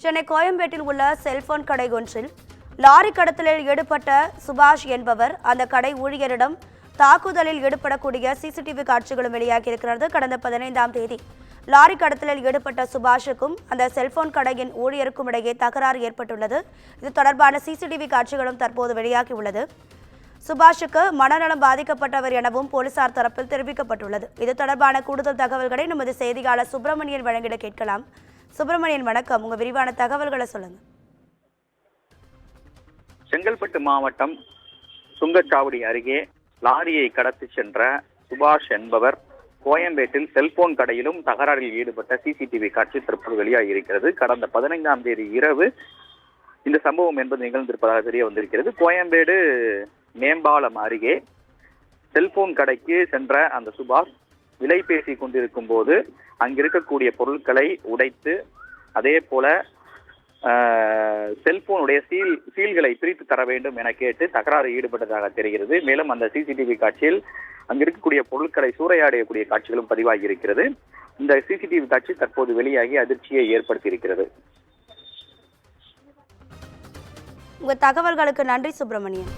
சென்னை கோயம்பேட்டில் உள்ள செல்போன் கடை ஒன்றில் லாரி கடத்தலில் ஈடுபட்ட சுபாஷ் என்பவர் அந்த கடை ஊழியரிடம் தாக்குதலில் ஈடுபடக்கூடிய சிசிடிவி காட்சிகளும் வெளியாகியிருக்கிறது. கடந்த 15ஆம் தேதி லாரி கடத்தலில் ஈடுபட்ட சுபாஷுக்கும் அந்த செல்போன் கடையின் ஊழியருக்கும் இடையே தகராறு ஏற்பட்டுள்ளது. இது தொடர்பான சிசிடிவி காட்சிகளும் தற்போது வெளியாகியுள்ளது. சுபாஷுக்கு மனநலம் பாதிக்கப்பட்டவர் எனவும் போலீசார் தரப்பில் தெரிவிக்கப்பட்டுள்ளது. இது தொடர்பான கூடுதல் தகவல்களை நமது செய்தியாளர் சுப்பிரமணியன் வழங்கிட கேட்கலாம். சுப்பிரமணியன் வணக்கம், உங்க விரிவான தகவல்களை சொல்லுங்க. செங்கல்பட்டு மாவட்டம் சுங்கச்சாவடி அருகே லாரியை கடத்தி சென்ற சுபாஷ் என்பவர் கோயம்பேட்டில் செல்போன் கடையிலும் தகராறில் ஈடுபட்ட சிசிடிவி காட்சி தற்போது வெளியாகி இருக்கிறது. கடந்த 15ஆம் தேதி இரவு இந்த சம்பவம் என்பது நிகழ்ந்திருப்பதாக தெரிய வந்திருக்கிறது. கோயம்பேடு மேம்பாலம் அருகே செல்போன் கடைக்கு சென்ற அந்த சுபாஷ் விலை பேசி கொண்டிருக்கும் போது அங்கிருக்கக்கூடிய பொருட்களை உடைத்து அதே போல செல்போனுடைய சீல்களை பிரித்து தர வேண்டும் என கேட்டு தகராறு ஈடுபட்டதாக தெரிகிறது. மேலும் அந்த சிசிடிவி காட்சியில் அங்கு இருக்கக்கூடிய பொருட்களை சூறையாடக்கூடிய காட்சிகளும் பதிவாகி இருக்கிறது. இந்த சிசிடிவி காட்சி தற்போது வெளியாகி அதிர்ச்சியை ஏற்படுத்தி இருக்கிறது. உங்க தகவல்களுக்கு நன்றி சுப்பிரமணியன்.